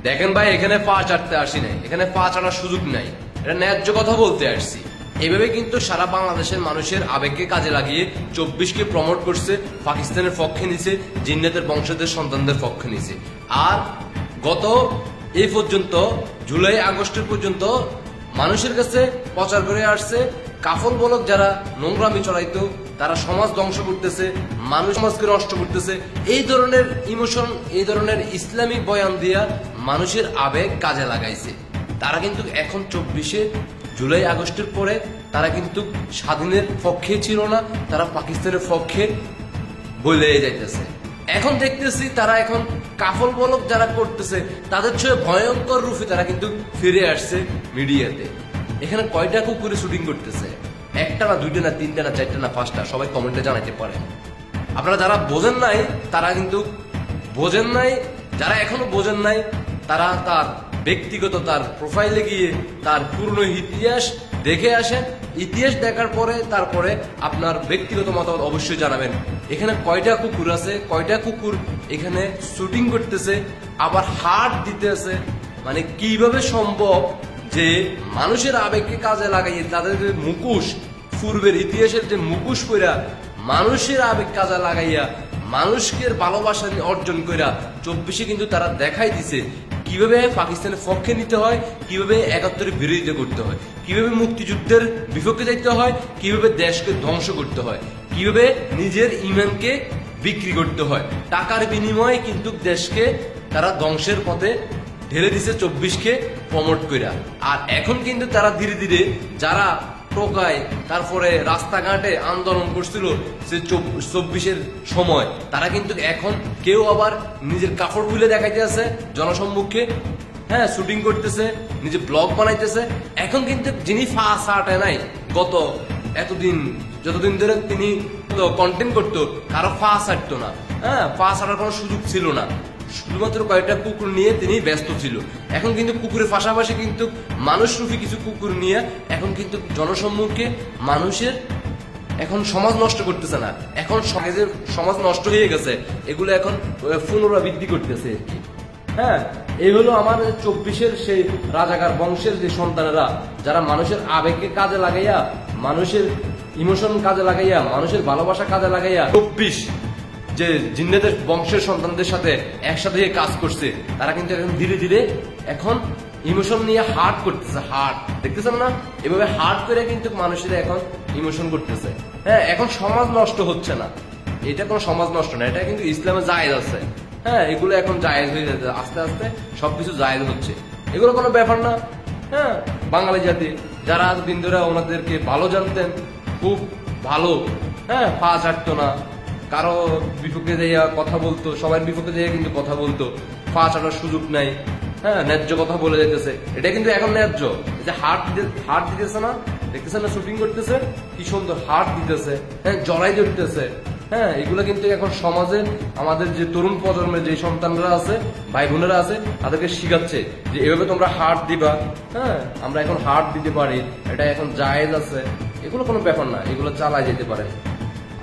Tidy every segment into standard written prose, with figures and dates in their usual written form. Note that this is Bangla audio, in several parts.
দেখেন ভাই, এখানে পা চাটতে আসি নাই, এখানে পা চাটার সুযোগ নাই, এটা ন্যায্য কথা বলতে আসছি। এইভাবে কিন্তু সারা বাংলাদেশের মানুষের আবেগকে কাজে লাগিয়ে 24কে প্রমোট করছে, পাকিস্তানের পক্ষে নিছে, জিন্নাতের বংশধর সন্তানদের পক্ষে নিছে। আর গত এই পর্যন্ত জুলাই আগস্টের পর্যন্ত মানুষের কাছে প্রচার করে আসছে কাফল বলক যারা নোংরামি চড়াইতো তারা সমাজ ধ্বংস করতেছে, মানুষ সমাজকে নষ্ট করতেছে, এই ধরনের ইমোশন, এই ধরনের ইসলামিক বয়ান দিয়া মানুষের আবেগ কাজে লাগাইছে। তারা কিন্তু এখন 24শে জুলাই আগস্টের পরে তারা কিন্তু স্বাধীনের পক্ষে ছিল না, তারা পাকিস্তানের পক্ষে বলে যাইতেছে। এখন দেখতেছি তারা এখন কাফল বলক যারা করতেছে তাদের চেয়ে ভয়ঙ্কর রূপে তারা কিন্তু ফিরে আসছে মিডিয়াতে। এখানে কয়টা কুকুরে শুটিং করতেছে? একটা না, দুইটা না, তিনটা না, চারটা না, পাঁচটা? সবাই কমেন্টে জানাইতে পারেন। আপনারা যারা বোঝেন নাই তারা কিন্তু বোঝেন নাই, যারা এখনো বোঝেন নাই তারা তার ব্যক্তিগত তার প্রোফাইলে গিয়ে তার পুরনো ইতিহাস দেখে আসেন। ইতিহাস দেখার পরে তারপরে আপনার ব্যক্তিগত মতামত অবশ্যই জানাবেন। এখানে কয়টা কুকুর আছে, কয়টা কুকুর এখানে শুটিং করতেছে, আবার হার্ট দিতে আছে। মানে কিভাবে সম্ভব যে মানুষের আবেগকে কাজে লাগাইয়ে তাদের যে মুখোশ, পূর্বের ইতিহাসের যে মুখোশ কইরা মানুষের আবেগ কাজে লাগাইয়া মানুষকে ভালোবাসা অর্জন কইরা 24শে কিন্তু তারা দেখাই দিছে কিভাবে পাকিস্তানের পক্ষে নিতে হয়, কিভাবে 71-এর বিরোধিতা করতে হয়, কিভাবে মুক্তিযুদ্ধের বিপক্ষে যাইতে হয়, কিভাবে দেশকে ধ্বংস করতে হয়, কিভাবে নিজের ইমানকে বিক্রি করতে হয়। টাকার বিনিময়ে কিন্তু দেশকে তারা ধ্বংসের পথে ঢেলে দিছে 24কে প্রমোট কইরা। আর এখন কিন্তু তারা ধীরে ধীরে যারা টোকায় তারপরে রাস্তাঘাটে আন্দোলন করছিল সে 24-এর সময়, তারা কিন্তু এখন কেউ আবার নিজের কাপড় খুলে দেখাইতে আছে জনসম্মুখে, হ্যাঁ, শুটিং করতেছে, নিজে ব্লগ বানাইতেছে। এখন কিন্তু যিনি ফাঁস আটে নাই গত এতদিন, যতদিন ধরে তিনি কন্টেন্ট করতো, কারো ফাঁস আটতো না, হ্যাঁ, ফাঁস আটার কোনো সুযোগ ছিল না, শুধুমাত্র কয়েকটা কুকুর নিয়ে তিনি ব্যস্ত ছিল। এখন কিন্তু কুকুরের পাশাপাশি কিন্তু মানুষরূপী কিছু কুকুর নিয়ে এখন কিন্তু জনসম্মুখে মানুষের এখন সমাজ নষ্ট করতেছে না, এখন সমাজ নষ্ট হয়ে গেছে, এগুলো এখন পুনরাবৃত্তি করতেছে। হ্যাঁ, এই হলো আমার 24-এর সেই রাজাকার বংশের যে সন্তানেরা যারা মানুষের আবেগকে কাজে লাগাইয়া, মানুষের ইমোশন কাজে লাগাইয়া, মানুষের ভালোবাসা কাজে লাগাইয়া 24 যে জিন্নাতের বংশের সন্তানদের সাথে একসাথে কাজ করছে, তারা কিন্তু এখন ধীরে ধীরে এখন ইমোশন নিয়ে হার্ট করতেছে। হার্ট দেখতেছেন না, এভাবে হার্ট করে কিন্তু মানুষেরা এখন ইমোশন করতেছে। হ্যাঁ, এখন সমাজ নষ্ট হচ্ছে না, এটা কোনো সমাজ নষ্ট না, এটা কিন্তু ইসলামে জায়েজ আছে। হ্যাঁ, এগুলো এখন জায়েজ হয়ে যাচ্ছে, আস্তে আস্তে সবকিছু জায়েজ হচ্ছে, এগুলো কোনো ব্যাপার না। হ্যাঁ, বাঙালি জাতি যারা এতদিন ধরে ওনাদেরকে ভালো জানতেন, খুব ভালো, হ্যাঁ, পা চাটতো না, কারো বিপক্ষে যাইয়া কথা বলতো, সবার বিপক্ষে যাইয়া কিন্তু কথা বলতো, পা চাটার সুযোগ নাই, হ্যাঁ, ন্যায্য কথা বলে যেতেছে, এটা কিন্তু এখন ন্যায্য। যে হার্ট দিতেছে না, দেখতেছেন না, শুটিং করতেছে, কি সুন্দর হার্ট দিতেছে, হ্যাঁ, জড়াই ধরতেছে। হ্যাঁ, এগুলো কিন্তু এখন সমাজের আমাদের যে তরুণ প্রজন্মের যে সন্তানরা আছে, ভাই বোনেরা আছে, তাদেরকে শিখাচ্ছে যে এভাবে তোমরা হার্ট দিবা। হ্যাঁ, আমরা এখন হার্ট দিতে পারি, এটা এখন জায়েজ আছে, এগুলো কোনো ব্যাপার না, এগুলো চালায় যেতে পারে।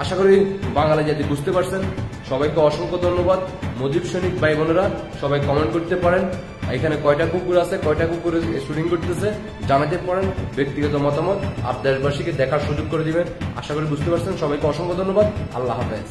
আশা করি বাঙালি জাতি বুঝতে পারছেন। সবাইকে অসংখ্য ধন্যবাদ। মুজিব সৈনিক ভাই বোনেরা সবাই কমেন্ট করতে পারেন, এখানে কয়টা কুকুর আছে, কয়টা কুকুর শুটিং করতেছে জানাতে পারেন, ব্যক্তিগত মতামত আর দেশবাসীকে দেখার সুযোগ করে দিবেন। আশা করি বুঝতে পারছেন। সবাইকে অসংখ্য ধন্যবাদ। আল্লাহ হাফেজ।